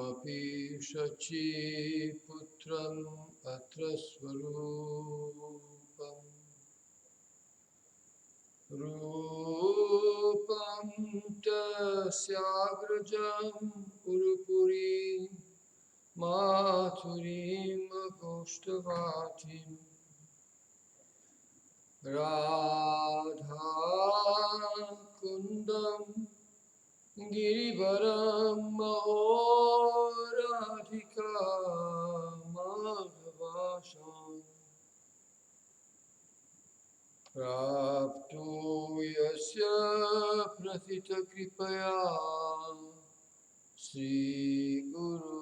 Kamapi shachi putram atra swarupam Rupam tasyagrajam purpuri Mathurim Goshtavatim Radha Kundam Girivaram Mahoradhika Madhavasham Prapto Yasya Prathita Kripaya Sri Guru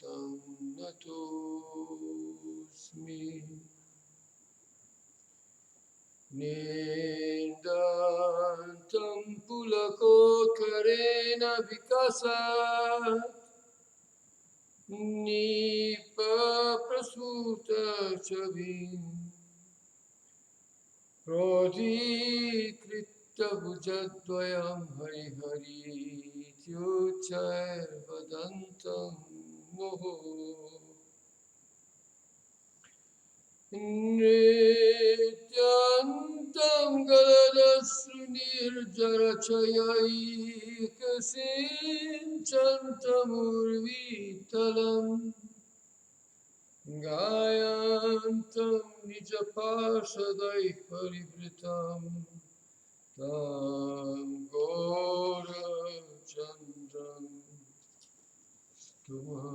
Tam Natosmi Nidantam Pulakokarena Vikasat Nipa Prasuta Chavim Prodhikrita Bhujadvayam Hari Hari Tyuchai Vadantam Moho Nityantam Galadasru Nirjarachayaikasinchantam Urvitalam Gayantam Nijapashadai Parivritam Tam Gora Chandram Stuma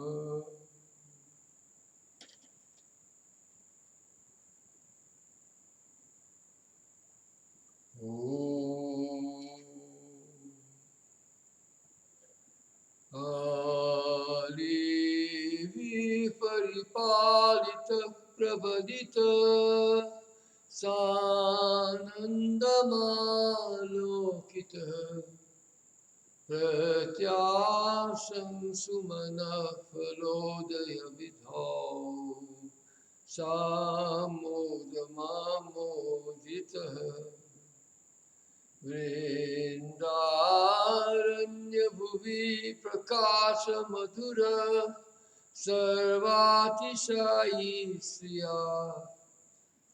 Alivi Paripalita Prabhadita Sanandamalokita Pratyasham Sumana Phalodaya Vidhau Samodamamodita Vrindaranya Bhuvi Prakasha Madhura Sarvatishayi Sriya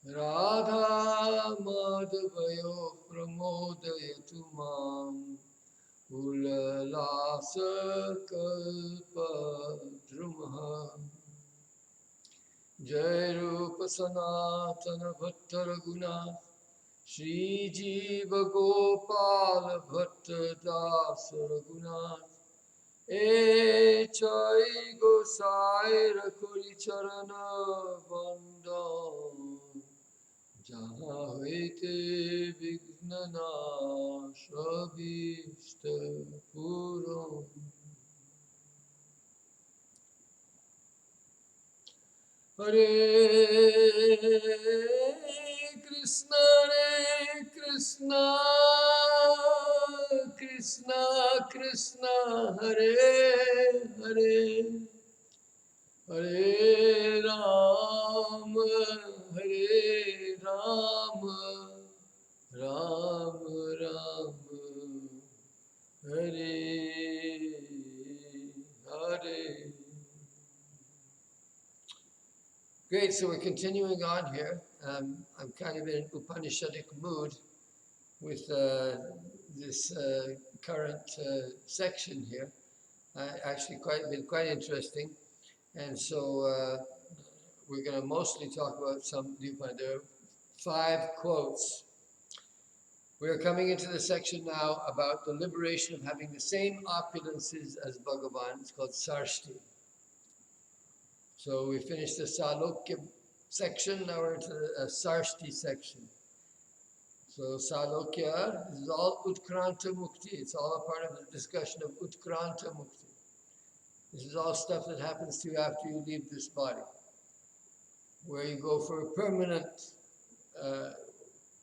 Radha Madhavayo Pramodayatu Mam Ulalasa Kalpadrumha Jai Rupa Sanatana Bhatta Raghunath Shri Jiva Gopala Bhatta Dasa Raghunath Chai Gosai Rakuri Charana Vandam Jaha Hete Vignana Shabhishta Puram Hare Krishna Krishna Krishna Hare Hare Hare Ram Ram Ram Hare Hare. Great, so we're continuing on here. I'm kind of in an Upanishadic mood with this current section here. Actually, been quite interesting, and so we're going to mostly talk about there are 5 quotes. We're coming into the section now about the liberation of having the same opulences as Bhagavan. It's called sārṣṭi. So we finished the Salokya section, now we're into the Sarshti section. So Salokya, this is all utkrantta-mukti. It's all a part of the discussion of utkrantta-mukti. This is all stuff that happens to you after you leave this body, where you go for a permanent,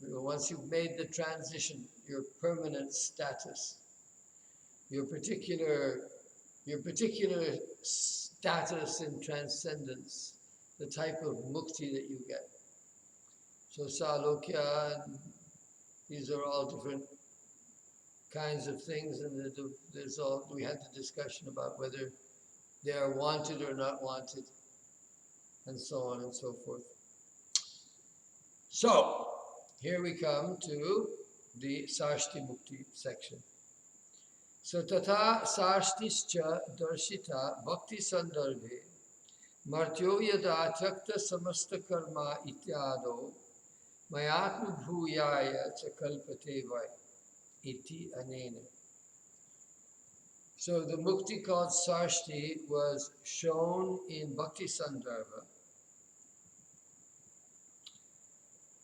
once you've made the transition, your permanent status, your particular status in transcendence, the type of mukti that you get. So Salokya, these are all different kinds of things, and we had the discussion about whether they are wanted or not wanted, and so on and so forth. So, here we come to the Sarshti Mukti section. So, tata sārṣṭischa darshita bhakti sandarbhe martyo yada takta samasta karma ityado mayatma bhuyaya cha kalpate vai iti anena. So the mukti called Sarshti was shown in Bhakti Sandarbha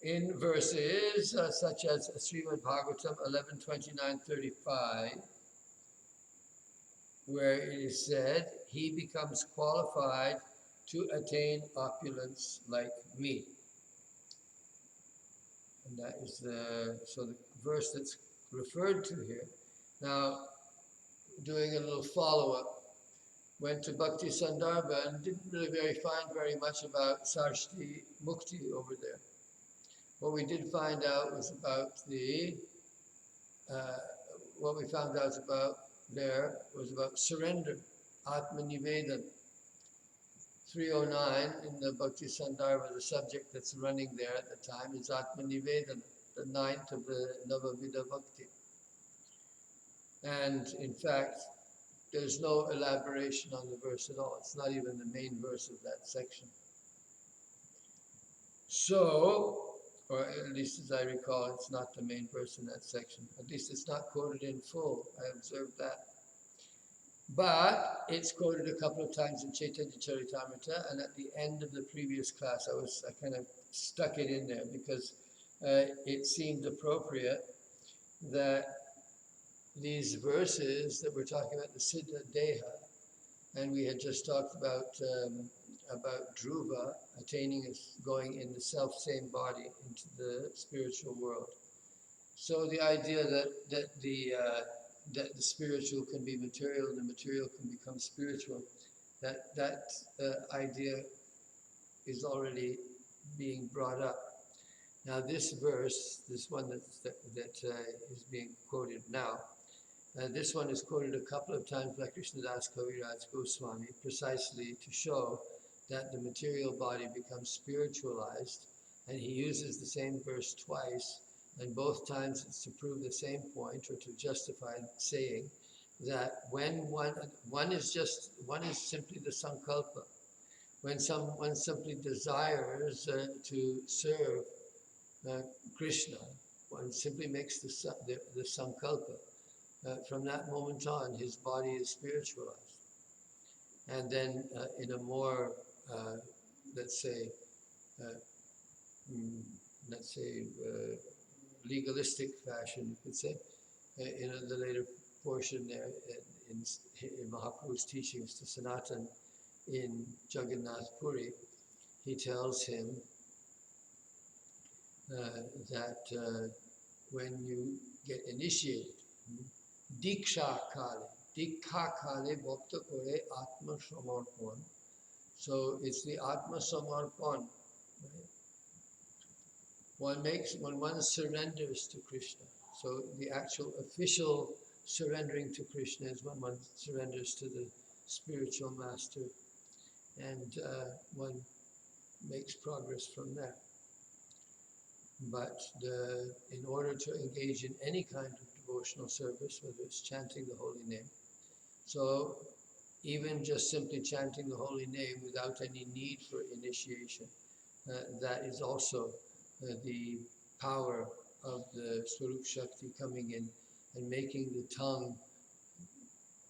in verses such as Srimad Bhagavatam 11:29-35, where it is said, he becomes qualified to attain opulence like me. And that is the verse that's referred to here. Now, doing a little follow-up, went to Bhakti Sandarbha and didn't really find very much about Sarshti Mukti over there. What we did find out was about what we found out about there was about surrender, Atma Nivedan. 309 in the Bhakti Sandarbha, the subject that's running there at the time is Atma Nivedan, the ninth of the Navavidha Bhakti. And in fact, there's no elaboration on the verse at all. It's not even the main verse of that section. So, or at least as I recall, it's not the main verse in that section. At least it's not quoted in full. I observed that. But it's quoted a couple of times in Chaitanya Charitamrita, and at the end of the previous class, I kind of stuck it in there because it seemed appropriate that these verses that we're talking about, the Siddha Deha, and we had just talked about Dhruva attaining, going in the self-same body into the spiritual world. So the idea that the spiritual can be material and the material can become spiritual, that idea is already being brought up. Now this verse, this one that is being quoted now, this one is quoted a couple of times by Krishnadas Kaviraj Goswami, precisely to show that the material body becomes spiritualized, and he uses the same verse twice, and both times it's to prove the same point or to justify saying that when one is simply the sankalpa. When one simply desires to serve Krishna, one simply makes the sankalpa. From that moment on, his body is spiritualized. And then in a more, let's say, legalistic fashion, you could say, in the later portion there, in Mahaprabhu's teachings to Sanatan in Jagannath Puri, he tells him that when you get initiated, Diksha Kale Bhakta Kore Atma Samarpan. So it's the Atma Samarpan. Right? When one surrenders to Krishna. So the actual official surrendering to Krishna is when one surrenders to the spiritual master, and one makes progress from there. But in order to engage in any kind of devotional service, whether it's chanting the holy name, so even just simply chanting the holy name without any need for initiation, that is also the power of the Swarup Shakti coming in and making the tongue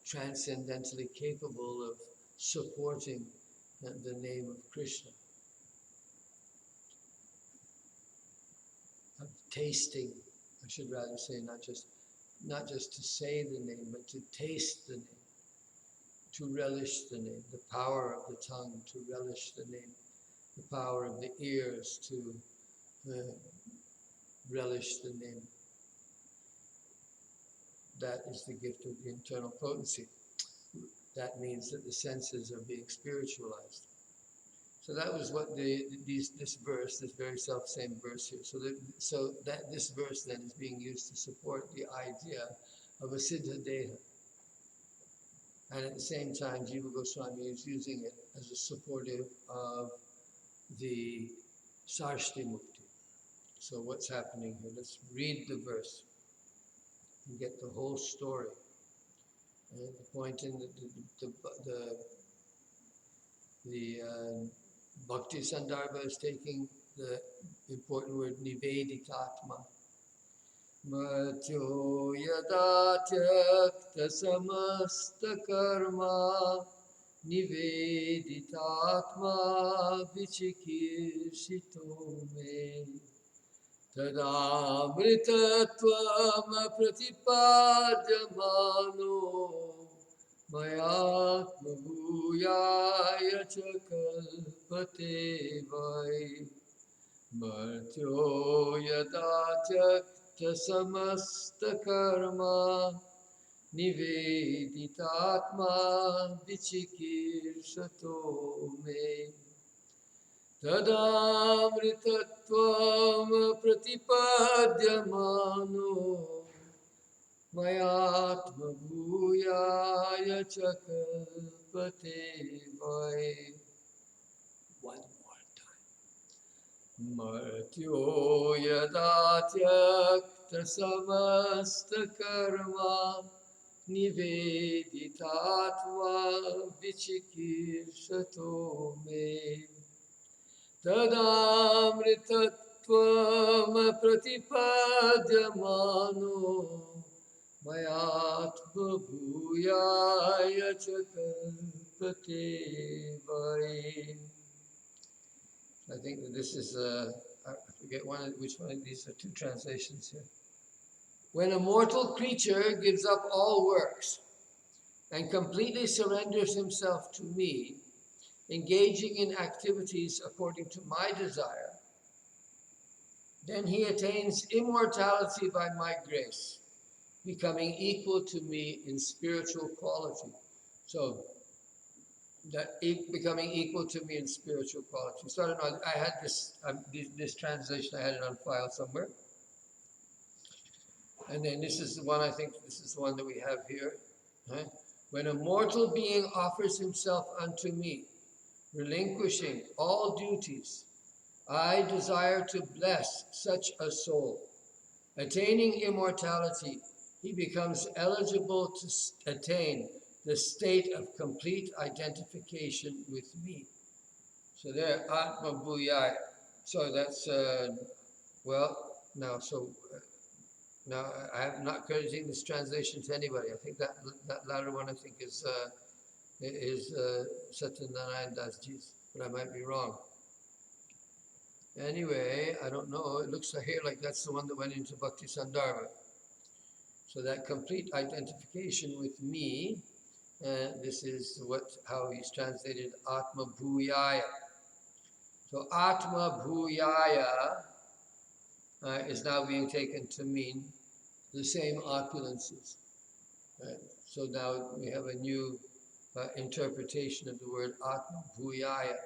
transcendentally capable of supporting the name of Krishna. Of tasting, I should rather say, not just to say the name, but to taste the name, to relish the name, the power of the tongue to relish the name, the power of the ears to relish the name. That is the gift of the internal potency. That means that the senses are being spiritualized. So that was what this verse, this very self-same verse here. So this verse then is being used to support the idea of a Siddha Deha. And at the same time, Jiva Goswami is using it as a supportive of the Sarshti Mukti. So what's happening here? Let's read the verse and get the whole story. And the point in the Bhakti Sandarbha is taking the important word niveditatma. Matyo yada tyakta samasta karma niveditatma vichikirshito me tadamritatvam pratipadyamano mayatma bhuyaya cha kalpate vai Martyo yada tyakta samasta karma niveditatma vichikirsato me tadamritatvam pratipadyamano mayatma bhuyaya cha kalpate vai. One more time. Martyo yada tyakta samasta karma niveditatva vichikirsato me tadamritatvam pratipadyamano mayatma bhuyaya cha kalpate vai. I think that this is, I forget which one of these are two translations here. When a mortal creature gives up all works and completely surrenders himself to me, engaging in activities according to my desire, then he attains immortality by my grace, becoming equal to me in spiritual quality. So, that becoming equal to me in spiritual quality. So I don't know, I had this translation, I had it on file somewhere. And then this is the one, I think this is the one that we have here. Right? When a mortal being offers himself unto me, relinquishing all duties, I desire to bless such a soul. Attaining immortality, he becomes eligible to attain the state of complete identification with me. So there, Atma Bhuyaya. So that's, now I am not crediting this translation to anybody. I think that latter one, I think, is Satyanarayana Dasji's, but I might be wrong. Anyway, I don't know. It looks here like that's the one that went into Bhakti Sandarbha. So that complete identification with me, this is how he's translated Atma Bhuyaya. So Atma Bhuyaya is now being taken to mean the same opulences. Right? So now we have a new interpretation of the word Atma Bhuyaya.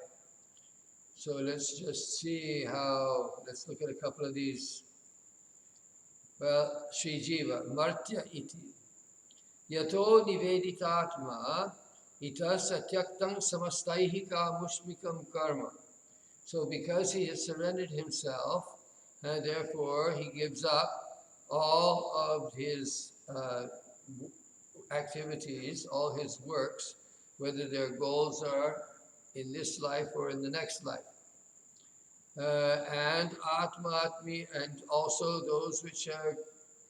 So let's just see let's look at a couple of these. Well, Sri Jiva, Martya iti. Yato niveditatma ita satyaktam samastaihika mushmikam karma. So because he has surrendered himself, and therefore he gives up all of his activities, all his works, whether their goals are in this life or in the next life. And Atmatmi, and also those which are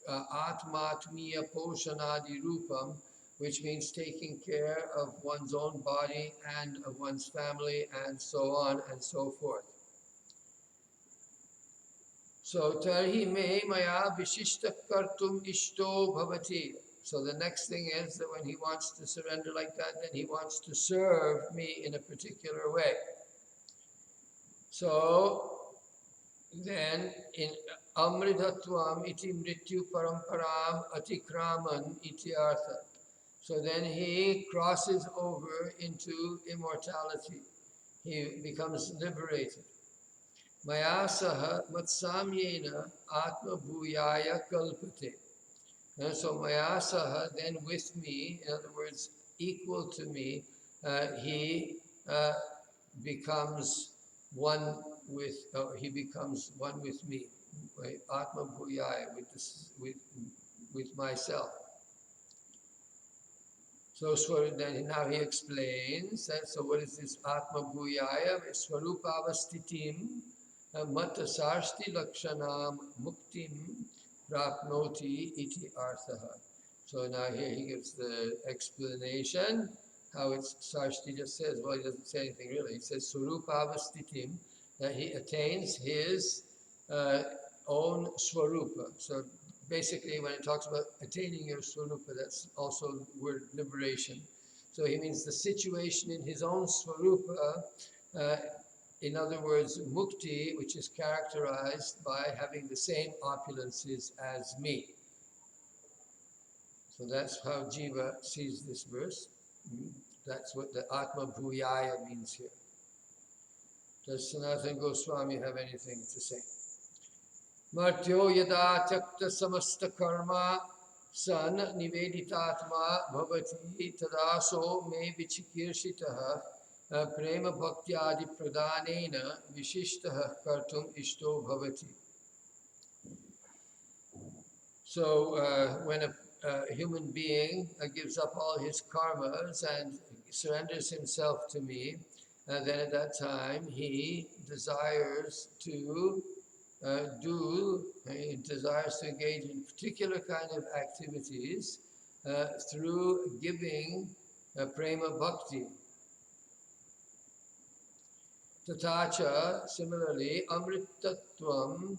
Atmatmiya Poshanadi Rupam, which means taking care of one's own body and of one's family and so on and so forth. So Tarhi me maya vishishta kartum ishto bhavati. So the next thing is that when he wants to surrender like that, then he wants to serve me in a particular way. So then in amritatvam iti mrityu paramparam atikraman iti artha. So then he crosses over into immortality. He becomes liberated. Maya saha matsamyena atma bhuyaya kalpate. And so maya saha, then with me, in other words, equal to me, he becomes one with me, right? Atma Bhuyaya, with myself. So then now he explains that, so what is this Atma Bhuyaya? Swarupavastitim Mata Sārṣṭi Lakshanam Muktim Prapnoti iti arthaha. So now here he gives the explanation, how it's Sarshti just says, well, he doesn't say anything really. He says Swarupavastitim, that he attains his own Swarupa. So basically when it talks about attaining your Swarupa, that's also the word liberation. So he means the situation in his own Swarupa, in other words, mukti, which is characterized by having the same opulences as me. So that's how Jiva sees this verse. That's what the Atma Bhuyaya means here. Does Sanatana Goswami have anything to say? Martyo yada tyakta samasta karma san niveditatma bhavati tadaso me vichikirshitaha prema bhaktyadi pradhanena vishishtaha kartum ishto bhavati. So when a human being gives up all his karmas and surrenders himself to me, then at that time he desires to he desires to engage in particular kind of activities through giving prema bhakti. Tatacha, similarly, amritatvam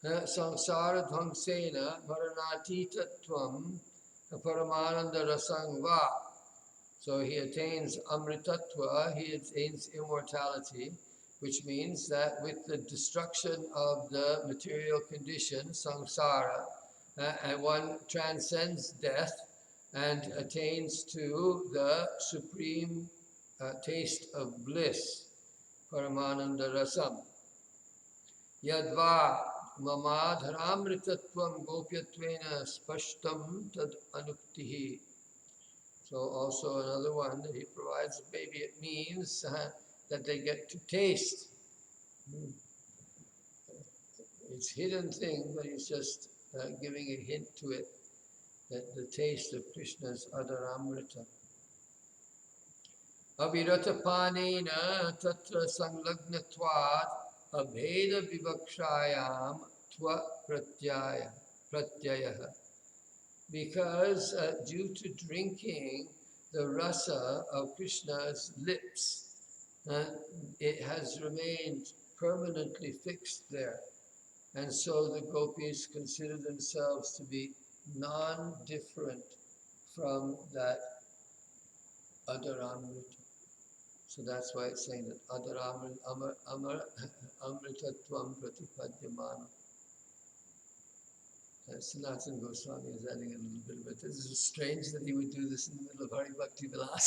samsara dhvangsena maranatitatvam paramananda rasangva. So he attains amritatva, he attains immortality, which means that with the destruction of the material condition, samsara, and one transcends death and attains to the supreme taste of bliss, paramananda rasam. Yadva mamadharamritatvam gopyatvena spashtam tad anuktihi. So also another one that he provides, maybe it means that they get to taste. It's a hidden thing, but he's just giving a hint to it, that the taste of Krishna's Adaramrita. Avirata panena tatra sanglagnatvat abheda vivakshayam tva pratyaya. Because due to drinking the rasa of Krishna's lips, it has remained permanently fixed there. And so the gopis consider themselves to be non-different from that Adaramrita. So that's why it's saying that Amritatvam Pratipadyamana. Sanatana Goswami is adding a little bit of it. This is strange that he would do this in the middle of Hari Bhakti Vilas.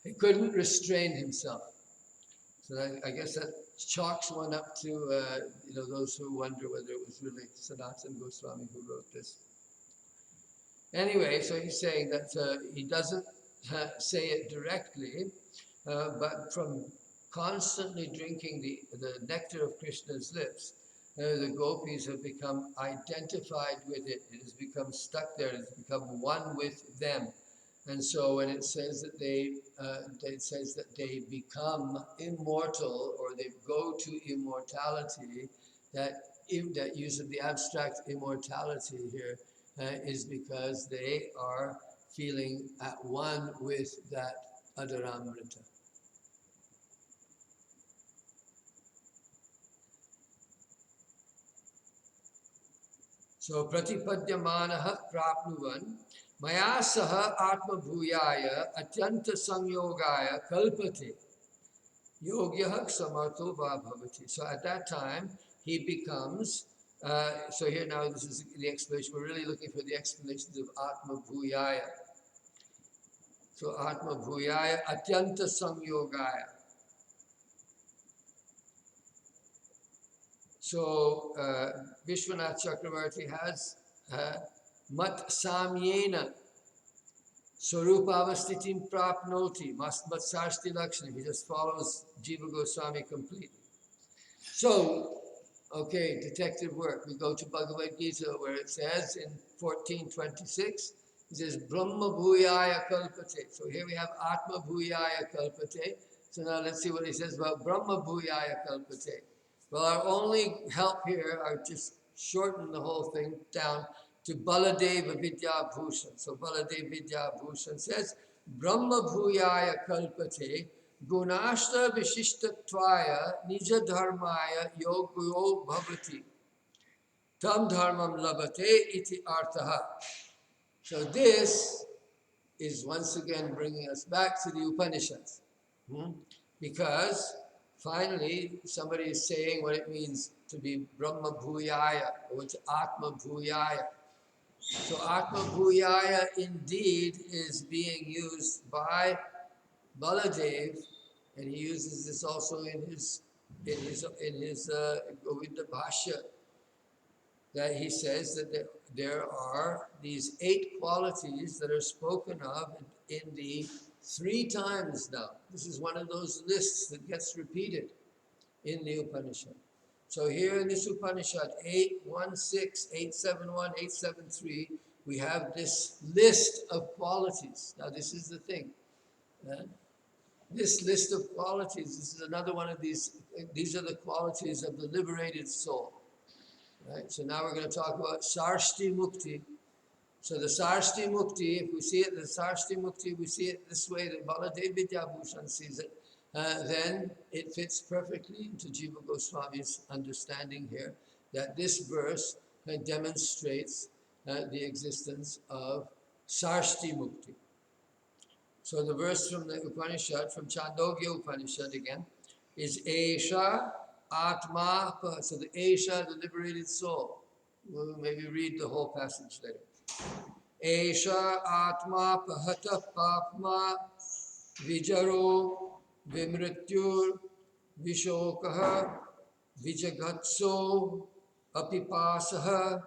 He couldn't restrain himself. So I guess that chalks one up to those who wonder whether it was really Sanatana Goswami who wrote this. Anyway, so he's saying that he doesn't say it directly, but from constantly drinking the nectar of Krishna's lips, the gopis have become identified with it. It has become stuck there. It has become one with them. And so when it says that they become immortal, or they go to immortality, that use of the abstract immortality here is because they are feeling at one with that Adaramrita. So pratipadyamanaha prapnuvan maya saha atma bhuyaya atyanta samyogaya kalpate yogyah samartho va bhavati. So at that time he becomes, so here now this is the explanation, we're really looking for the explanations of atma bhuyaya. So atma bhuyaya atyanta samyogaya. So Vishwanath Chakravarti has mat samyena Swarupavastitim prapnoti, mat sārṣṭi lakshana. He just follows Jiva Goswami completely. So, okay, detective work. We go to Bhagavad Gita where it says in 14:26, it says Brahma bhuyaya kalpate. So here we have Atma bhuyaya kalpate. So now let's see what he says about Brahma bhuyaya kalpate. Well, our only help here are just shorten the whole thing down to Baladeva Vidya Bhushan. So Baladeva Vidya Bhushan says Brahma bhuyaya kalpate Gunashta Vishishtatvaya Nija Dharmaya Yogo Bhavati Tam Dharmam Labate Iti Artaha. So this is once again bringing us back to the Upanishads. Because finally somebody is saying what it means to be Brahma Bhuyaya or to Atma Bhuyaya. So Atma Bhuyaya indeed is being used by Baladev, and he uses this also in his Govinda Bhashya, that he says that there are these 8 qualities that are spoken of in the 3 times now. This is one of those lists that gets repeated in the Upanishad. So here in this Upanishad 8.1.6, 8.7.1, 8.7.3, we have this list of qualities. Now this is the thing. This list of qualities, this is another one of these are the qualities of the liberated soul. Right? So now we're going to talk about Sarshti Mukti. So the Sarshti Mukti, if we see it, the Sarshti Mukti, we see it this way, that Baladev Vidyabhushan sees it, then it fits perfectly into Jiva Goswami's understanding here, that this verse demonstrates the existence of Sarshti Mukti. So the verse from the Upanishad, from Chandogya Upanishad again, is Esha Atma. So the Esha, the liberated soul. We'll maybe read the whole passage later. Esha Atma Pahata Papma Vijaro Vimrityur Vishokaha Vijagatso Apipasaha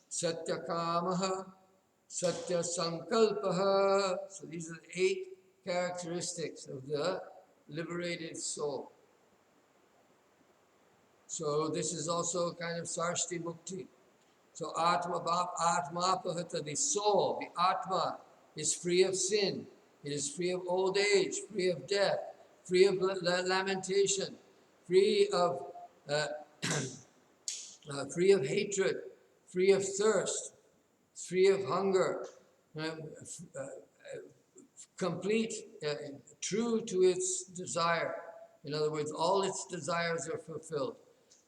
Satyakamaha Satya Sankalpaha. So these are the 8 characteristics of the liberated soul. So this is also kind of Sarshti Mukti. So Atma Pahata, the soul, the Atma, is free of sin. It is free of old age, free of death, free of lamentation, free of free of hatred, free of thirst, free of hunger, complete, true to its desire. In other words, all its desires are fulfilled.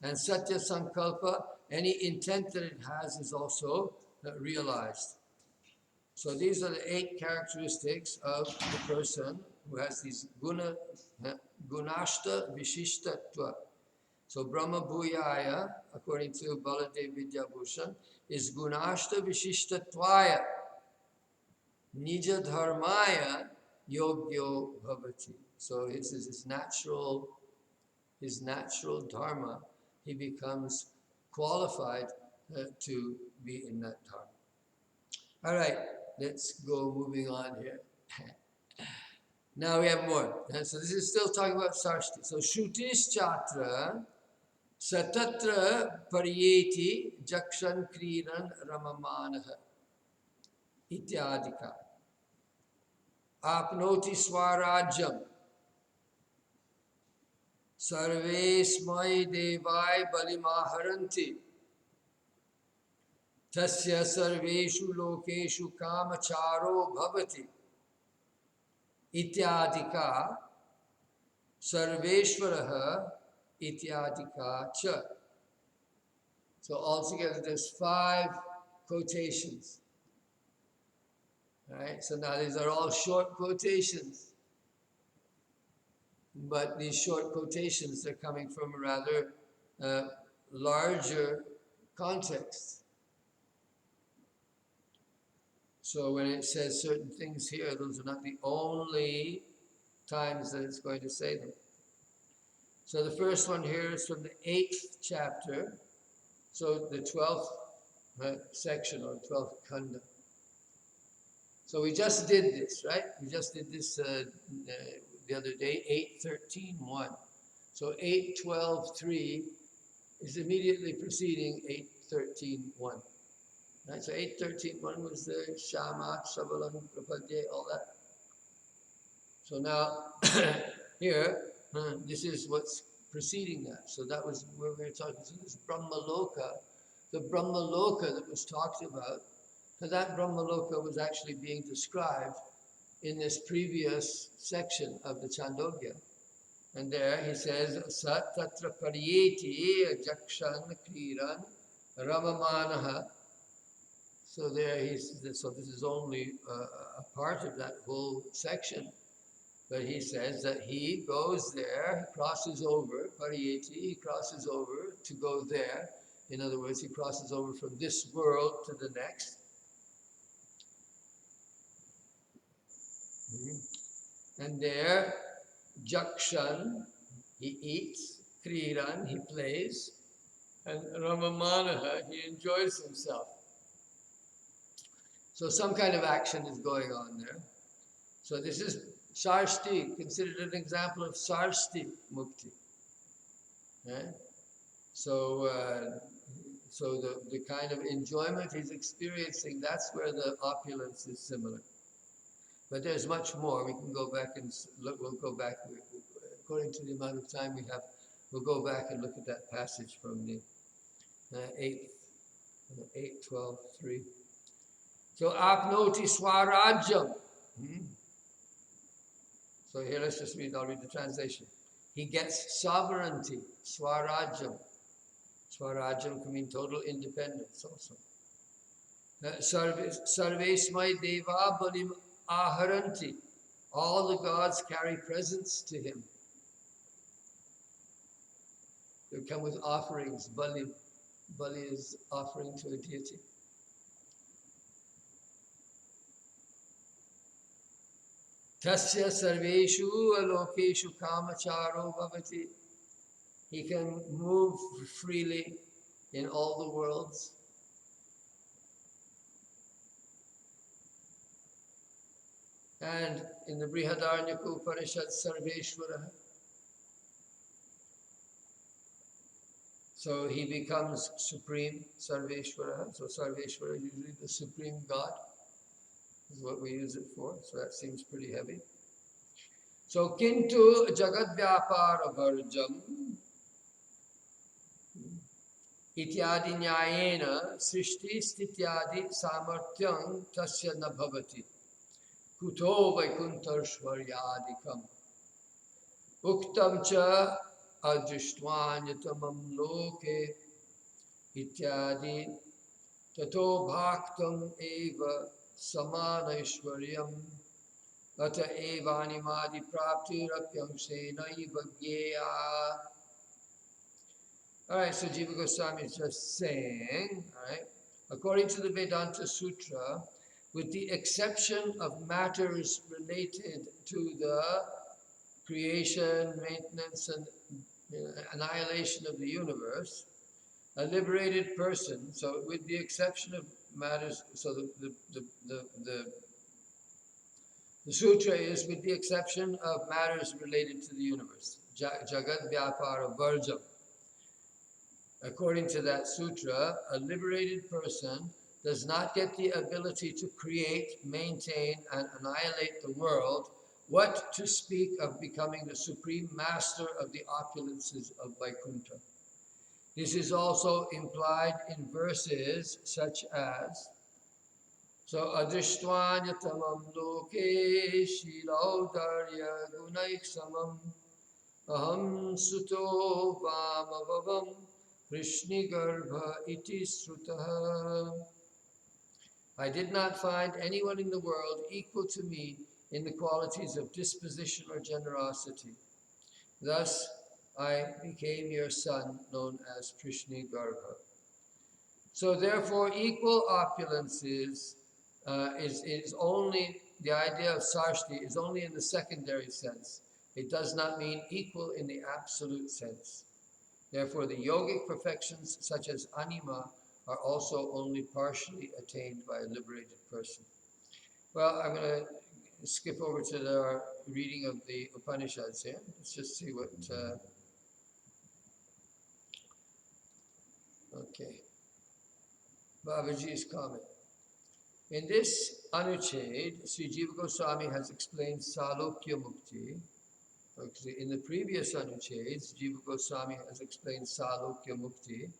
And Satya Sankalpa, any intent that it has is also realized. So these are the 8 characteristics of the person who has these gunashta vishishtatva. So Brahma Bhuyaya, according to Baladev Vidyabhushan, is gunashta vishishtatvaya. Nija dharmaya yogyo bhavati. So this is his natural dharma. He becomes qualified to be in that dharma. All right, let's go moving on here. Now we have more. So this is still talking about Sarshti. So Shrutis Chatra Satatra Pariyeti Jakshan Kriran Ramamanaha Ityadika Apnoti Swarajam Sarvesmai Devai Balimaharanti Tasya Sarveshu Lokeshu Kamacharo Bhavati Ityadika Sarveshwaraha Ityadika Cha. So altogether there's 5 quotations. Right? So now these are all short quotations. But these short quotations are coming from a rather larger context. So when it says certain things here, those are not the only times that it's going to say them. So the first one here is from the 8th chapter. So the 12th section or 12th khanda. So we just did this, right? We just did this the other day, 8.13.1. So 8.12.3 is immediately preceding 8.13.1. Right? So 8.13.1 was the Shama, Sabalam, Prapadye, all that. So now here, this is what's preceding that. So that was where we were talking. So this Brahmaloka, the Brahmaloka that was talked about, so that Brahmaloka was actually being described in this previous section of the Chandogya. And there he says, Sat tatra pariyeti jakshan kriran ramamanaha. So there so this is only a part of that whole section. But he says that he goes there, crosses over, pariyeti, he crosses over to go there. In other words, he crosses over from this world to the next. And there, jakshan, he eats, kriran, he plays, and ramamanaha, he enjoys himself. So some kind of action is going on there. So this is sārṣṭi, considered an example of Sarshti Mukti. Right? So, the kind of enjoyment he's experiencing, that's where the opulence is similar. But there's much more. We can go back and look. We'll go back according to the amount of time we have. We'll go back and look at that passage from the 8:12:3. So apnoti swarajam. So here, let's just read. I'll read the translation. He gets sovereignty. Swarajam. Swarajam can mean total independence also. Sarvesmai deva balim aharanti. All the gods carry presents to him. They come with offerings. Bali is offering to a deity. Tasya sarveshu alokeshu kamacharo bhavati. He can move freely in all the worlds. And in the Brihadaranyaka Upanishad, Sarveshwara. So he becomes supreme, Sarveshwara. So Sarveshwara is usually the supreme God, is what we use it for. So that seems pretty heavy. So kintu jagad vyapara varjam ityadi nyayena srishti stityadi samartyam tasya na bhavati. Kuto vaikuntarshvaryadikam uktam cha adrishtvanyatamam loke ityadi tato bhaktam eva samanaishwaryam ata eva animadi praptirapyamsena ivagyeya. All right, so Jiva Goswami is just saying, all right, according to the Vedanta Sutra, with the exception of matters related to the creation, maintenance, and annihilation of the universe, a liberated person, so with the exception of matters, so the sutra is with the exception of matters related to the universe, Jagat Vyapara Varjam. According to that sutra, a liberated person does not get the ability to create, maintain, and annihilate the world, what to speak of becoming the supreme master of the opulences of Vaikuntha. This is also implied in verses such as, so adrishtvanyatamam loke shilaudarya gunaiksamam aham suto vamavavam Krishnigarbha iti srutaha. I did not find anyone in the world equal to me in the qualities of disposition or generosity. Thus, I became your son, known as Krishnigarbha. So therefore, equal opulence is only, the idea of sārṣṭi is only in the secondary sense. It does not mean equal in the absolute sense. Therefore, the yogic perfections such as anima are also only partially attained by a liberated person. Well, I'm going to skip over to the reading of the Upanishads here. Let's just see what... okay. Babaji's comment. In this Anuched, Sri Jiva Goswami has explained Sālokya-mukti. In the previous Anucheds, Jiva Goswami has explained Sālokya-mukti.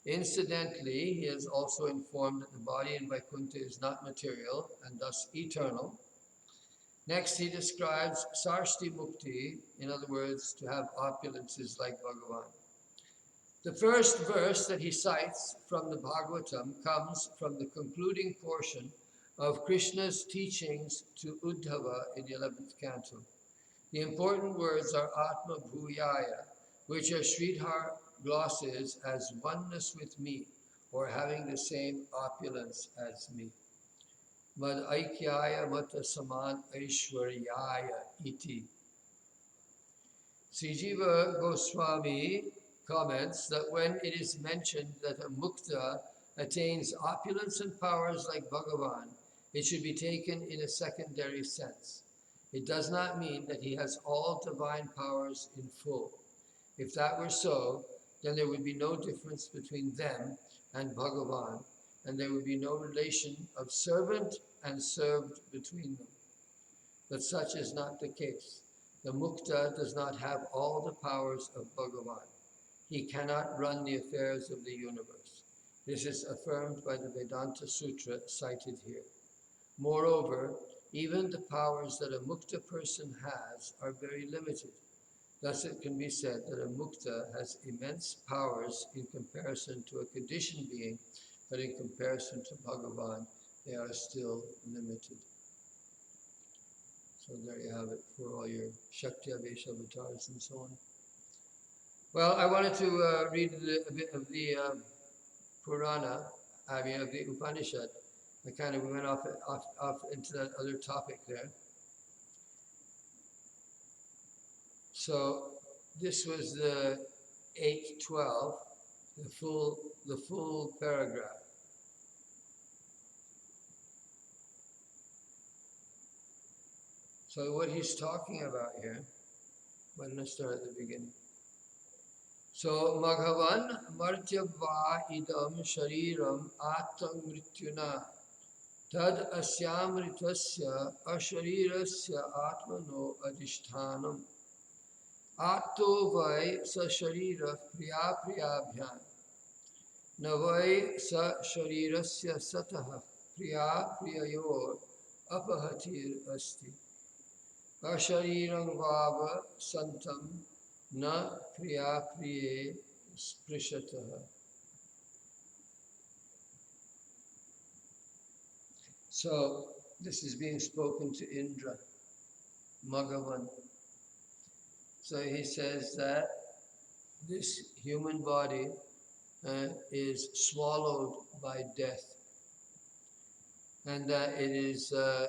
Incidentally, he has also informed that the body in Vaikuntha is not material and thus eternal. Next, he describes Sarshti Mukti, in other words, to have opulences like Bhagavan. The first verse that he cites from the Bhagavatam comes from the concluding portion of Krishna's teachings to Uddhava in the 11th canto. The important words are Atma Bhuyaya, which are Sridhar glosses as oneness with me, or having the same opulence as me. Mad Aikyaya Mata Saman Aishwaryaya Iti. Sri Jiva Goswami comments that when it is mentioned that a mukta attains opulence and powers like Bhagavan, it should be taken in a secondary sense. It does not mean that he has all divine powers in full. If that were so, then there would be no difference between them and Bhagavan, and there would be no relation of servant and served between them. But such is not the case. The mukta does not have all the powers of Bhagavan. He cannot run the affairs of the universe. This is affirmed by the Vedanta Sutra cited here. Moreover, even the powers that a mukta person has are very limited. Thus it can be said that a mukta has immense powers in comparison to a conditioned being, but in comparison to Bhagavan, they are still limited. So there you have it for all your Shakti Avesh avatars and so on. Well, I wanted to read a bit of the Purana, of the Upanishad. We went off into that other topic there. So this was the 8:12, the full paragraph. So what he's talking about here, I'm going to start at the beginning. So Maghavan Martyava idam shariram atang mrityuna tad asyamritasya asharirasya atmano adhishthanam atto vai sa sharira priya priyabhyan navai sa sharirasya satah priya priyayor apahatir asti asharirang vava santam na kriya kriye sprishataha. So this is being spoken to Indra, Maghavan. So he says that this human body is swallowed by death, and that it is the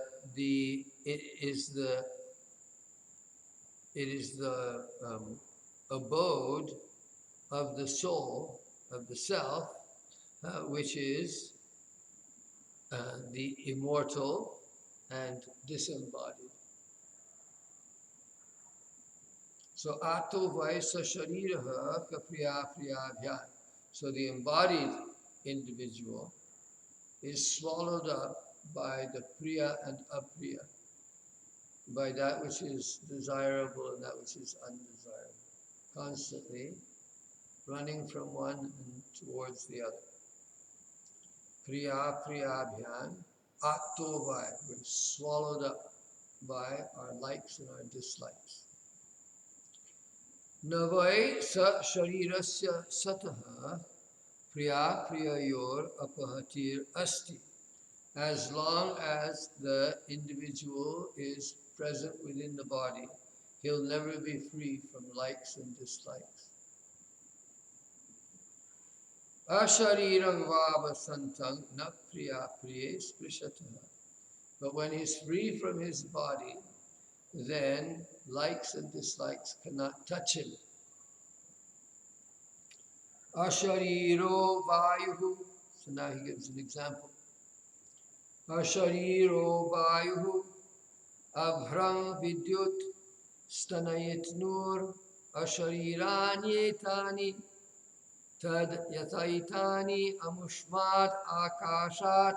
abode of the soul, of the self, which is the immortal and disembodied. So ato vaisa shariraha kapriya priyabhyan. So the embodied individual is swallowed up by the priya and apriya, by that which is desirable and that which is undesirable, constantly running from one and towards the other. Priya priyabhyan, attovai, we're swallowed up by our likes and our dislikes. Navai sa sharirasya sataha priya priyayor apahatir asti. As long as the individual is present within the body, he'll never be free from likes and dislikes. Asharirang vava santang na priya priye sprishataha. But when he's free from his body, then likes and dislikes cannot touch him. Ashariro vayuhu So now he gives an example. Ashariro vayuhu abhrang vidyut stanayit nur ashariranyetani tad yataitani amushmat akashat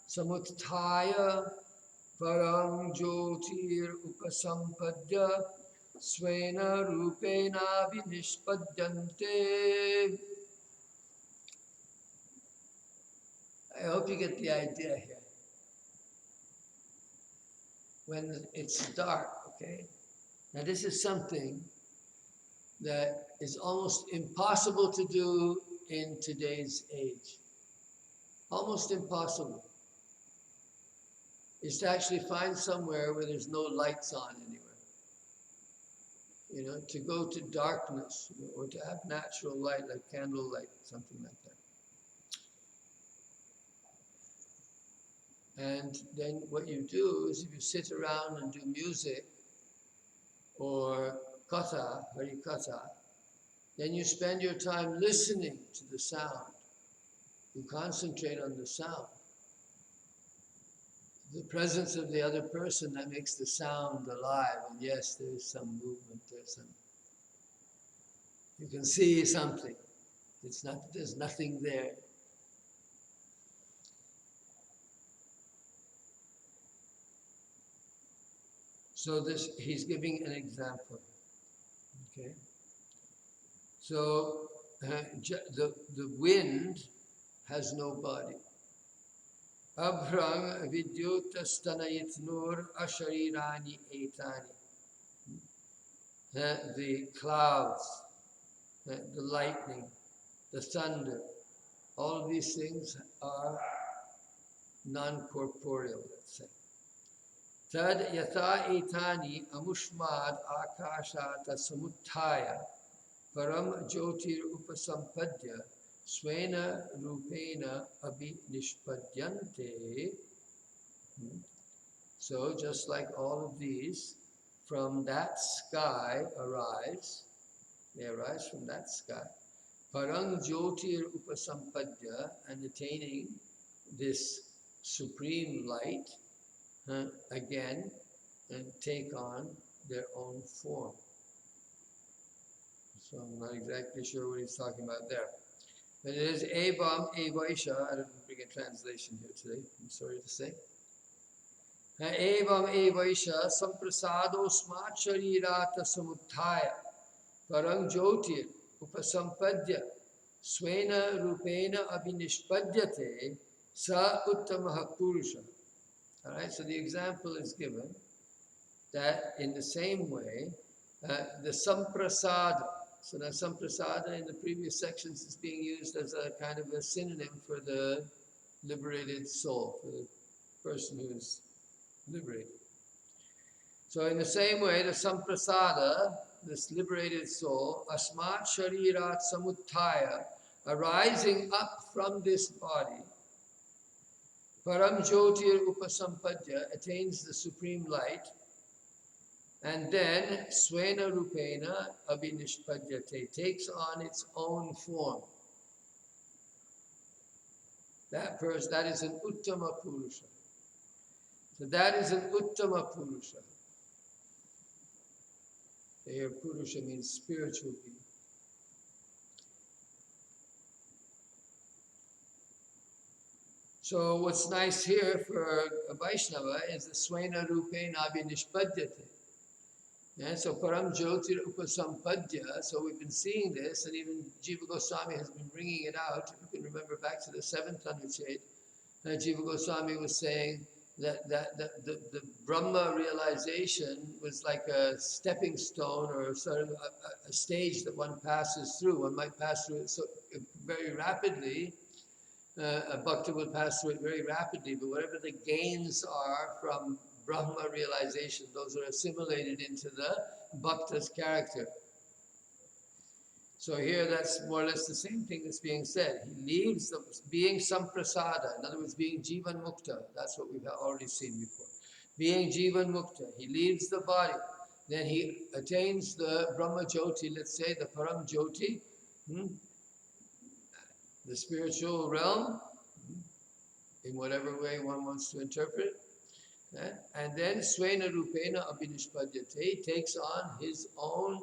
samutthaya param jyotir upasampadya svena rupena vinishpadyante. I hope you get the idea here. When it's dark, okay? Now this is something that is almost impossible to do in today's age. Almost impossible. Is to actually find somewhere where there's no lights on anywhere. You know, to go to darkness, you know, or to have natural light like candlelight, something like that. And then what you do is if you sit around and do music or katha, hari katha, then you spend your time listening to the sound. You concentrate on the sound. The presence of the other person that makes the sound alive. And yes, there's some movement, you can see something. It's not, there's nothing there. So this, he's giving an example, okay? So the wind has no body. Abhrang vidyuta stanayit nur asharirani etani. The clouds, the lightning, the thunder, all of these things are non-corporeal, let's say. Tad yata etani amushmad akashata samutthaya param jyotir upasampadya svena rupena abhinishpadyante. So just like all of these, from that sky arise, they arise from that sky. Parang jyotir upasampadya, and attaining this supreme light, again, and take on their own form. So I'm not exactly sure what he's talking about there. But it is evam evaisha. I didn't bring a translation here today, I'm sorry to say. Evam evaisha samprasado smat sharirata samutthaya parang jyotir upasampadya svena rupena abhinishpadyate sa uttamaha purusha. All right, so the example is given that in the same way, the samprasada, so now samprasada in the previous sections is being used as a kind of a synonym for the liberated soul, for the person who is liberated. So in the same way, the samprasada, this liberated soul, asmat sharirat samutthaya, arising up from this body, param jyotir upasampadya, attains the supreme light, and then svena rupena abhinishpadyate, takes on its own form. That person, that is an uttama purusha. So that is an uttama purusha. Here purusha means spiritual being. So what's nice here for a Vaishnava is the svena rupena abhinishpadyate. Yeah, so param jyotir upasampadya. So we've been seeing this, and even Jiva Goswami has been bringing it out. If you can remember back to the 7th Anucheda, Jiva Goswami was saying that the Brahma realization was like a stepping stone, or sort of a stage that one passes through. One might pass through it so very rapidly. A bhakta will pass through it very rapidly, but whatever the gains are from Brahma realization, those are assimilated into the bhakta's character. So here that's more or less the same thing that's being said. He leaves the being samprasada, in other words, being jivan mukta. That's what we've already seen before. Being jivan mukta, he leaves the body. Then he attains the Brahma Jyoti, let's say the Param Jyoti, the spiritual realm. in whatever way one wants to interpret it. And then Svena Rupena Abhinishpadyate takes on his own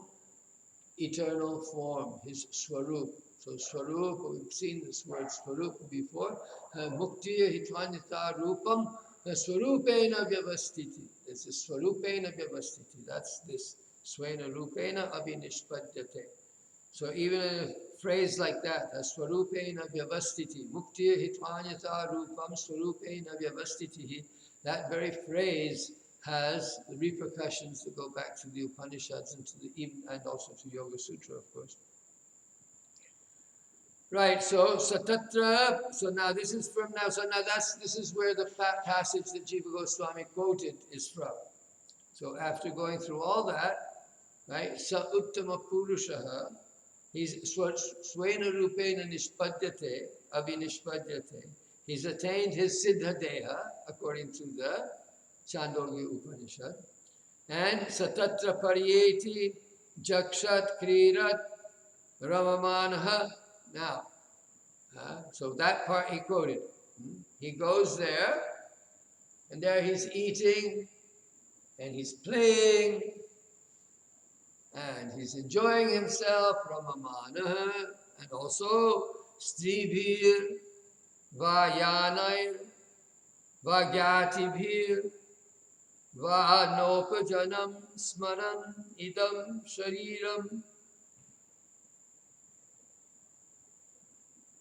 eternal form, his Swarup. So Swarup, we've seen this word Swarup before. Mukti Hitvanita Rupam Swarupena Vyavastiti. This is Swarupena Vyavastiti. That's this Svena Rupena Abhinishpadyate. So even a phrase like that, Swarupena Vyavastiti, Mukti Hitvanita Rupam Swarupena Vyavastiti, that very phrase has the repercussions that go back to the Upanishads and to and also to Yoga Sutra, of course. Right, so Satatra, so now this is from now, so now this is where the passage that Jiva Goswami quoted is from. So after going through all that, right, Sa Uttama Purushaha, he's Swena Rupena Nishpadyate, Abhinishpadyate. He's attained his Siddha Deha, according to the Chandogya Upanishad. And Satatra Pariyeti Jakshat Krirat Ramamanaha. Now, so that part he quoted. He goes there, and there he's eating, and he's playing, and he's enjoying himself, Ramamanaha, and also Stribhir, Vayanair, Vagyatibhir, Vanopajanam Smaran Idam Shariram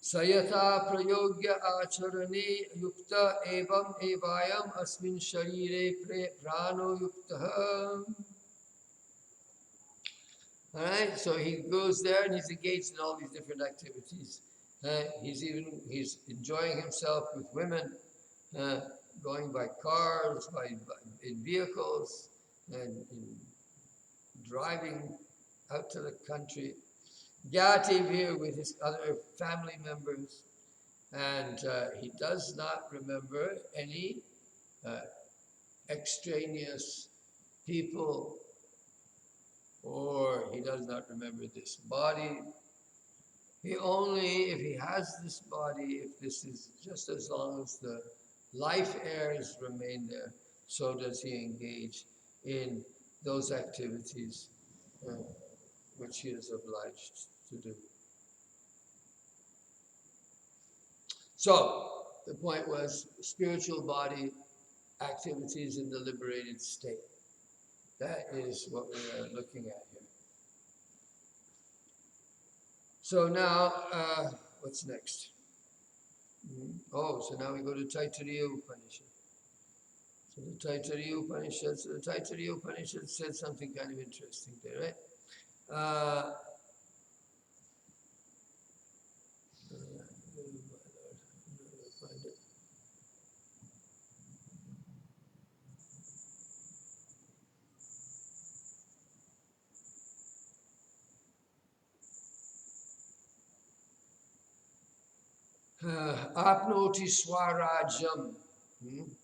Sayata Prayogya Acharane Yukta Evam Evayam Asmin Sharire Prano Yuktaha. Alright, so he goes there and he's engaged in all these different activities. He's enjoying himself with women, going by cars, in vehicles, and in driving out to the country. Gyativ here with his other family members, and he does not remember any extraneous people, or he does not remember this body. He only, if he has this body, if this is just as long as the life heirs remain there, so does he engage in those activities which he is obliged to do. So, the point was spiritual body activities in the liberated state. That is what we are looking at here. So now, what's next? Oh, so now we go to Taittiriya Upanishad. So the Taittiriya Upanishad said something kind of interesting there, right? Apnoti Swarajam.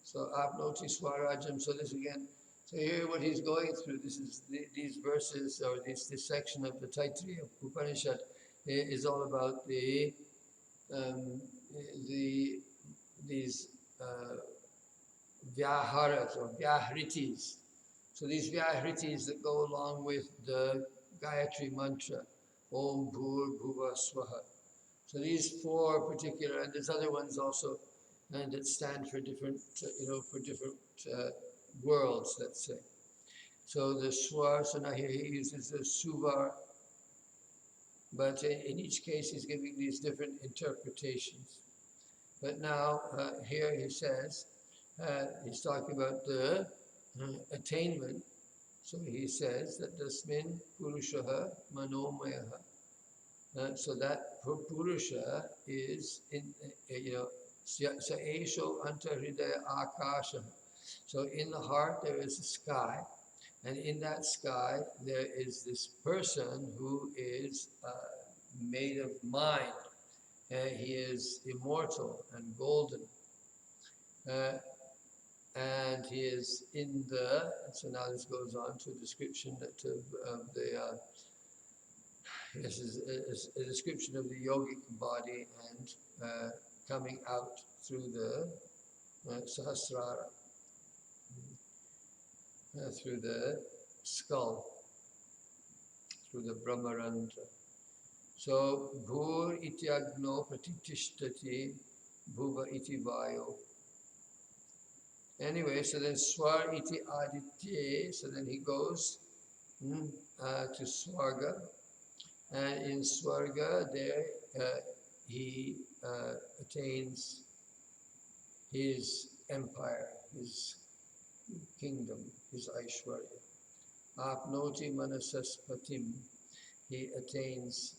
So Apnoti Swarajam. So this again, so here what he's going through, this is these verses, or this section of the Taittiriya Upanishad is all about these vyaharas or vyahritis. So these vyahritis that go along with the Gayatri mantra, Om Bhur Bhuva Swaha. So these four particular, and there's other ones also, and that stand for different, for different worlds, let's say. So the swar, so now here he uses the suvar, but in each case he's giving these different interpretations. But now here he says, he's talking about the attainment. So he says that Dasmin Purushaha Manomayaha. So that Purusha is in, Sa Esho Antahridaya Akasha. So in the heart there is a sky, and in that sky there is this person who is made of mind. He is immortal and golden. And he is in so now this goes on to a description of the, this is a description of the yogic body and coming out through the Sahasrara, through the skull, through the Brahmarandra. So, Bhur iti agno pratitishtati bhuva iti vayo. Anyway, so then Swar iti aditye, so then he goes to Swarga, and in Swarga there he attains his empire, his kingdom, his Aishwarya. Apnoti manasaspatim, he attains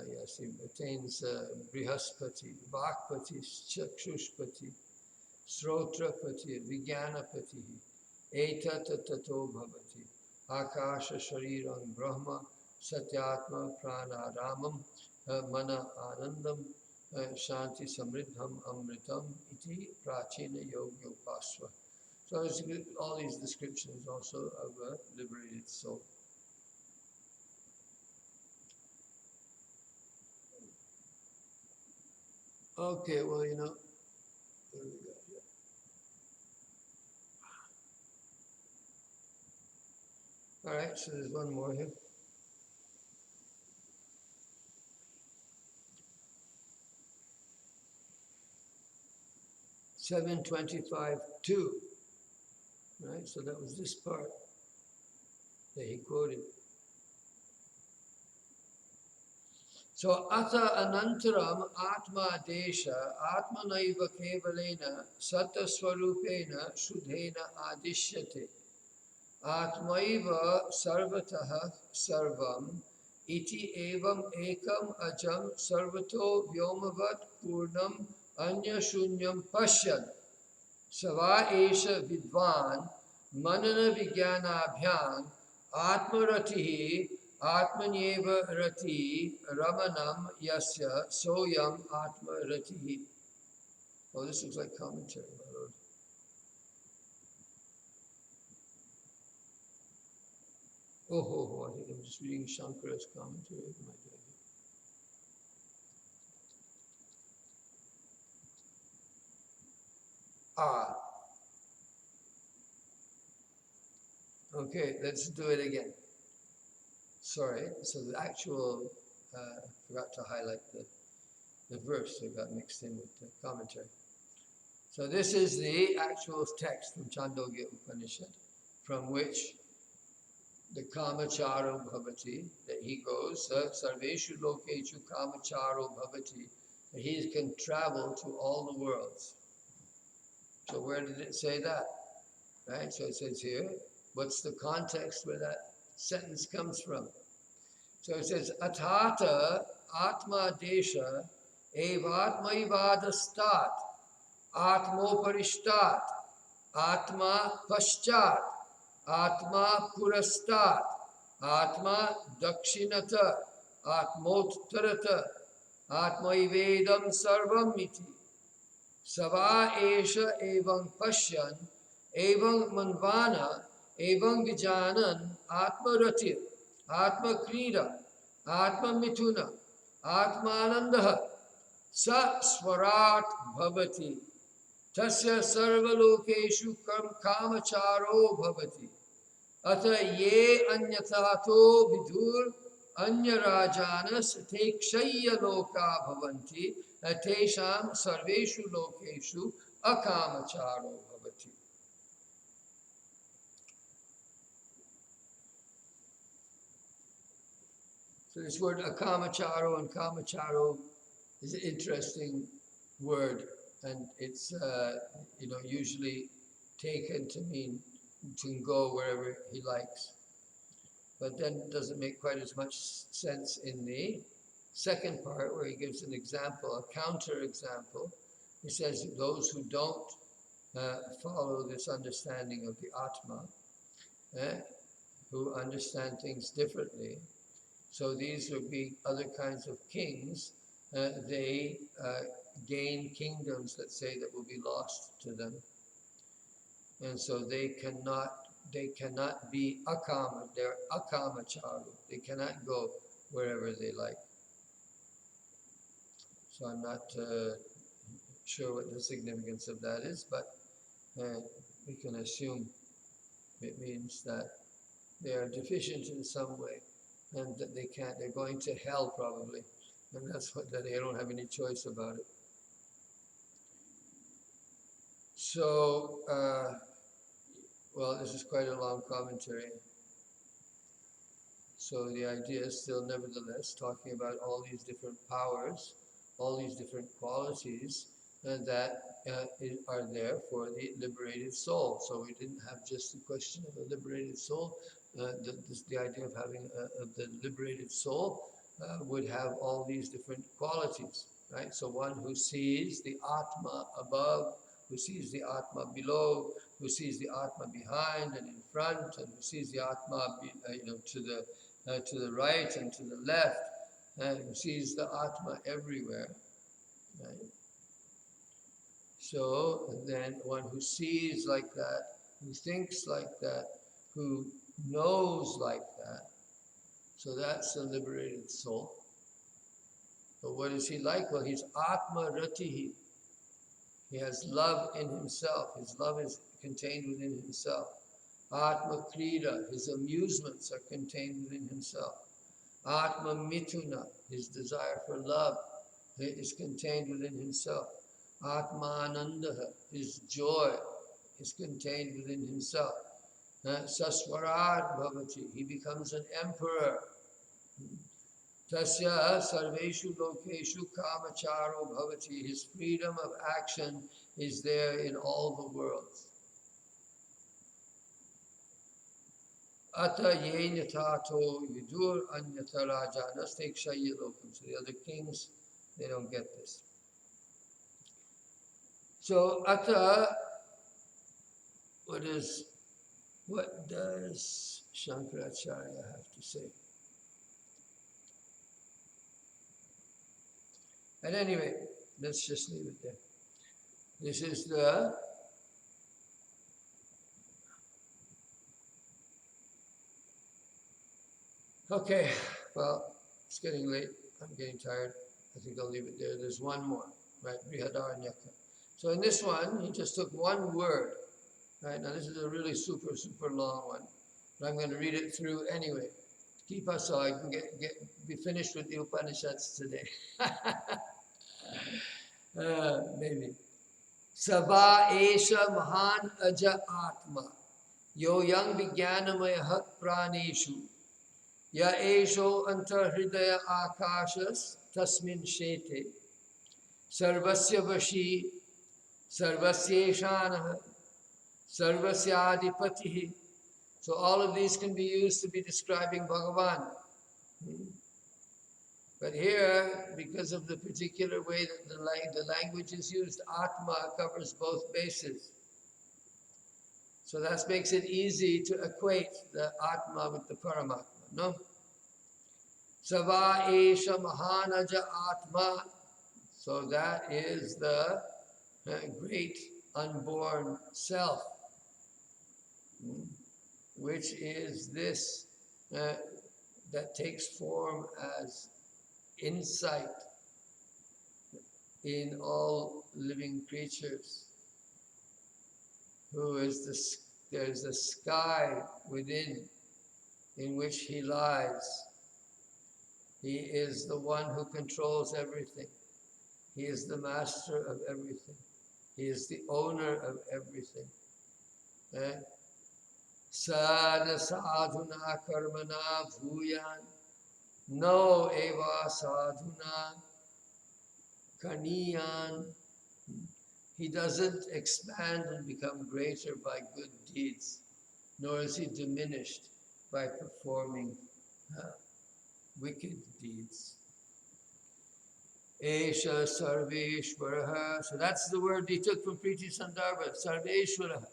yes, he attains Brihaspati, Vakpati, Chakshushpati, Srotrapati, Vijnanapati, Etata tato bhavati, Akasha sharirang Brahma, Satyatma pranaramam, Mana anandam, Shanti samriddham amritam, iti prachina yogyopasva. So it's all these descriptions also of a liberated soul. Okay, well, what do we got here? All right, so there's one more here. (725)(2). Right, so that was this part that he quoted. So, ata anantaram atma desha atmanaiva kevalena sataswarupena shuddhena adishyate atmaiva sarvataha sarvam iti evam ekam ajam sarvato vyomavat purnam anya shunyam pashyan sava esha vidvan manana vijnanabhyam atmaratihi Atmanyeva rati ramanam yasya soyam atma ratihi. Oh, this looks like commentary, my lord. Oh, I think I'm just reading Shankara's commentary. What am I doing here? Okay, let's do it again. Sorry, so the actual, forgot to highlight the verse that got mixed in with the commentary. So this is the actual text from Chandogya Upanishad, from which the kamacharo bhavati, that he goes, sarveshu lokechu kamacharo bhavati, that he can travel to all the worlds. So where did it say that? Right, so it says here, what's the context where that sentence comes from? So it says, atata atma desha evatmaivadastat atmoparishtat atma paschat atma purastat atma dakshinata atmottarata atmaivedam sarvam iti sava esha evam pashyan evam manvana evam vijanan atmaratir Atma Krida, Atma Mituna, Atmanandaha, Sa Swarat Bhavati, Tasya Sarvalokeshu Kamacharo Bhavati, Ata Ye Anyatato Vidur Anyarajanas Tekshaya Loka Bhavanti, Atesham Sarveshu Lokeshu Akamacharo Bhavati. So this word akamacharo and kamacharo is an interesting word, and it's usually taken to mean to go wherever he likes. But then it doesn't make quite as much sense in the second part where he gives an example, a counter example. He says those who don't follow this understanding of the Atma, who understand things differently. So these would be other kinds of kings. They gain kingdoms, let's say, that will be lost to them. And so they cannot be akama, they're akamacharu. They cannot go wherever they like. So I'm not sure what the significance of that is, but we can assume it means that they are deficient in some way, and that they're going to hell probably, and that they don't have any choice about it. So, well, this is quite a long commentary. So the idea is still, nevertheless, talking about all these different powers, all these different qualities that are there for the liberated soul. So we didn't have just the question of a liberated soul. The idea of having the liberated soul would have all these different qualities, right? So one who sees the Atma above, who sees the Atma below, who sees the Atma behind and in front, and who sees the Atma to the right and to the left, who sees the Atma everywhere, right? So then one who sees like that, who thinks like that, who knows like that, so that's the liberated soul. But what is he like? Well, he's Atma Ratihi. He has love in himself. His love is contained within himself. Atma Krida, his amusements are contained within himself. Atma Mituna, his desire for love, is contained within himself. Atma Anandaha, his joy, is contained within himself. Saswarat Bhavati, he becomes an emperor. Tasya Sarveshu Lokeshu Kamacharo Bhavati, his freedom of action is there in all the worlds. Ata Yenatato Vidur Anyata Rajanas Tekshaya Lokam. So the other kings, they don't get this. So Ata, what does Shankaracharya have to say? At any rate, let's just leave it there. This is the okay, well, it's getting late. I'm getting tired. I think I'll leave it there. There's one more, right? Brihadaranyaka. So in this one, he just took one word, right? Now this is a really super, super long one, but I'm going to read it through anyway. Keep us so I can be finished with the Upanishads today. Maybe. Sabha Esha Mahan Aja Atma Yo Yang Vijnanamaya Hat Praneshu Ya Esho Antahridaya Akashas Tasmin Shete Sarvasya Vashi Sarvasyeshana Sarvasyadipatihi. So all of these can be used to be describing Bhagavan. But here, because of the particular way that the language is used, Atma covers both bases. So that makes it easy to equate the Atma with the Paramatma, no? Sava Esha Mahanaja Atma. So that is the great unborn self, which is this that takes form as insight in all living creatures, who is there's a sky within in which he lies. He is the one who controls everything. He is the master of everything. He is the owner of everything. Sada sadhuna karmana bhuyan no eva sadhuna kaniyan. He doesn't expand and become greater by good deeds, nor is he diminished by performing wicked deeds. Esha Sarveshwaraha. So that's the word he took from Priti Sandarbha, Sarveshwaraha.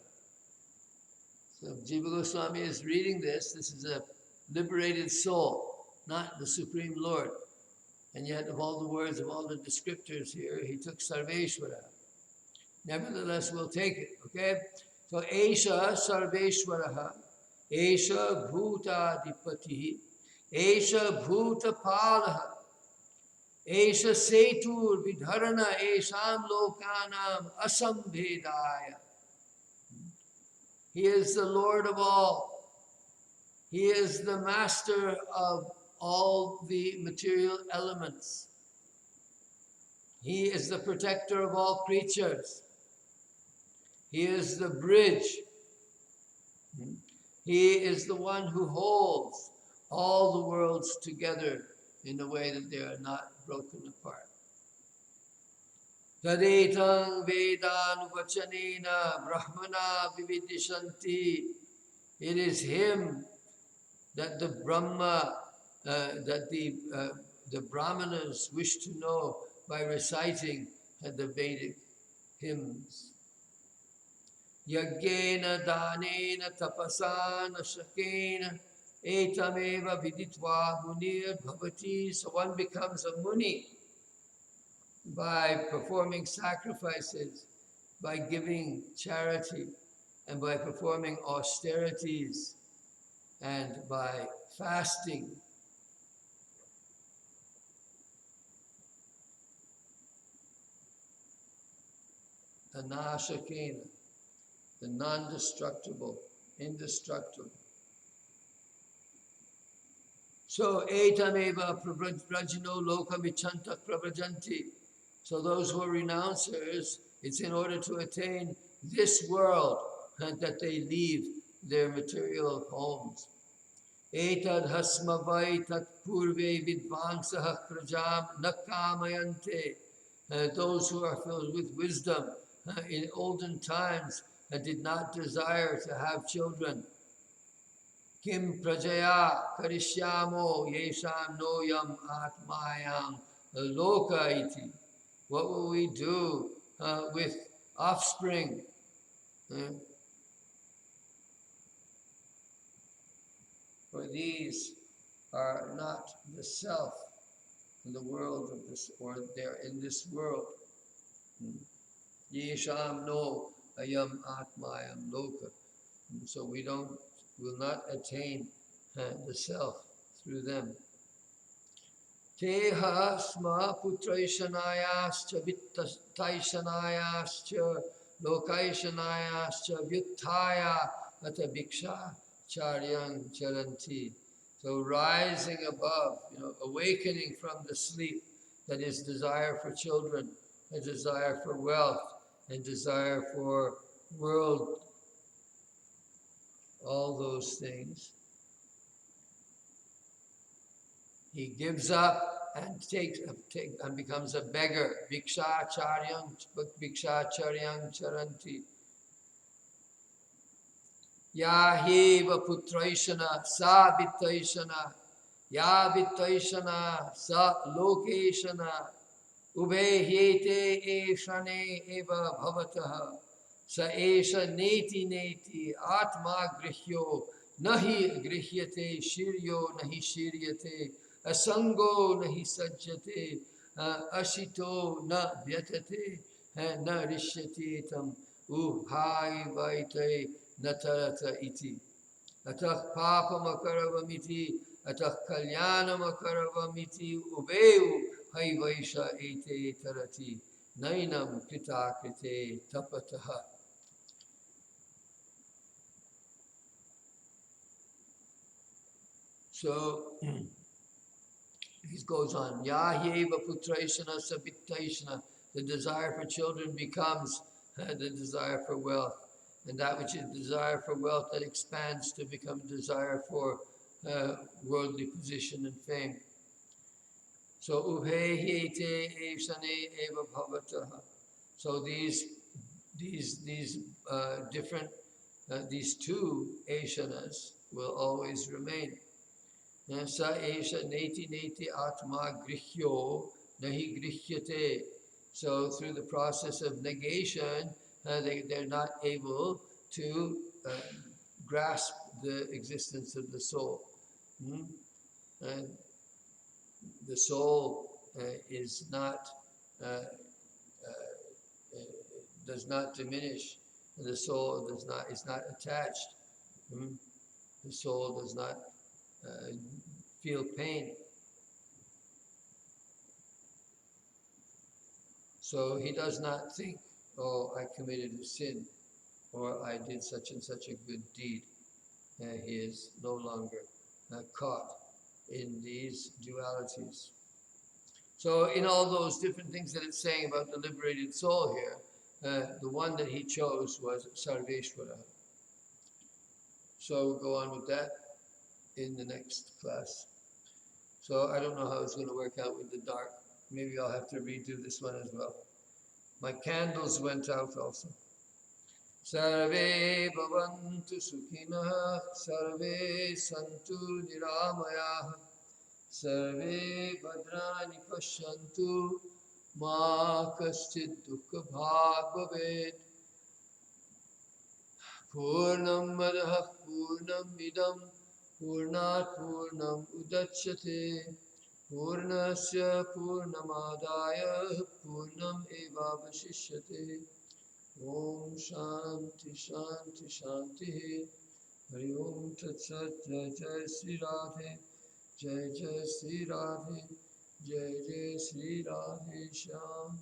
So Jiva Goswami is reading this. This is a liberated soul, not the Supreme Lord. And yet of all the words, of all the descriptors here, he took Sarveshwaraha. Nevertheless, we'll take it, okay? So Esha Sarveshwaraha, Esha Bhuta Dipatihi, Esha Bhuta Palaha, Esha setur vidharana esham lokanam asambhedaya. He is the Lord of all. He is the master of all the material elements. He is the protector of all creatures. He is the bridge. He is the one who holds all the worlds together in a way that they are not broken apart. Tadetam vedanupachanena brahmana vividishanti. It is him that the Brahma, that the Brahmanas wish to know by reciting the Vedic hymns. Yagyena danena tapasana shakena etameva viditva munir bhavati. So one becomes a muni by performing sacrifices, by giving charity, and by performing austerities, and by fasting. Anashakena, the non-destructible, indestructible. So, etameva prajino lokamichanta prabhajanti. So those who are renouncers, it's in order to attain this world that they leave their material homes. Etad hasmavai tat purve vidvansah prajam nakamayante. Those who are filled with wisdom in olden times did not desire to have children. Kim prajaya karishyamo yesham noyam atmayam loka iti. What will we do with offspring? For these are not the self in the world of this, or they're in this world. Yesham no ayam atmayam loka. So we will not attain the self through them. Teha sma putraishanayascha vittaishanayascha lokaishanayascha vyuttaya ata bhiksha charyang charanti. So rising above, awakening from the sleep that is desire for children, a desire for wealth, and desire for world, all those things. He gives up and and becomes a beggar. Bhiksha charyang charanti. Yaheva putraishana sa vittaishana. Ya vittaishana sa lokeshana. Ube hyete eshane eva bhavataha. Sa esha neti neti atma grihyo. Nahi grihyate shiryo nahi shiryate. Asango nahi sajjate, ashito na vyatate, na rishyate tam uhai vaite natarata iti. Atah papam akaravamiti, atah kalyanam akaravamiti, ubeu hai vaisha ete tarati, nainam kritakrite tapataha. So, he goes on, Yahyeva putraishana sabittaishana. The desire for children becomes the desire for wealth. And that which is desire for wealth, that expands to become desire for worldly position and fame. So, ubhehyete eshane eva bhavataha. So these different, these two eshanas will always remain. Sa esha neti neti atma grihyo nahi grihyate. So through the process of negation, they're not able to grasp the existence of the soul. And the soul is not does not diminish. The soul is not attached. The soul does not feel pain. So he does not think, oh, I committed a sin, or I did such and such a good deed. He is no longer caught in these dualities. So in all those different things that it's saying about the liberated soul here, the one that he chose was Sarveshwara. So we'll go on with that in the next class. So I don't know how it's going to work out with the dark. Maybe I'll have to redo this one as well. My candles went out also. Sarve bhavantu sukhinah, sarve santu niramayah, sarve bhadrani pashyantu, ma kaschid dukkha bhag bhavet. Purnam madhah purnam idam, purnat purnam udachyate, purnasya purnamadaya, purnam eva vashishyate. Om Shanti Shanti Shanti. Hari Om Tat Sat. Jai Jai Sri Radhe. Jai Jai Sri Radhe. Jai Jai Sri Radhe Shyam.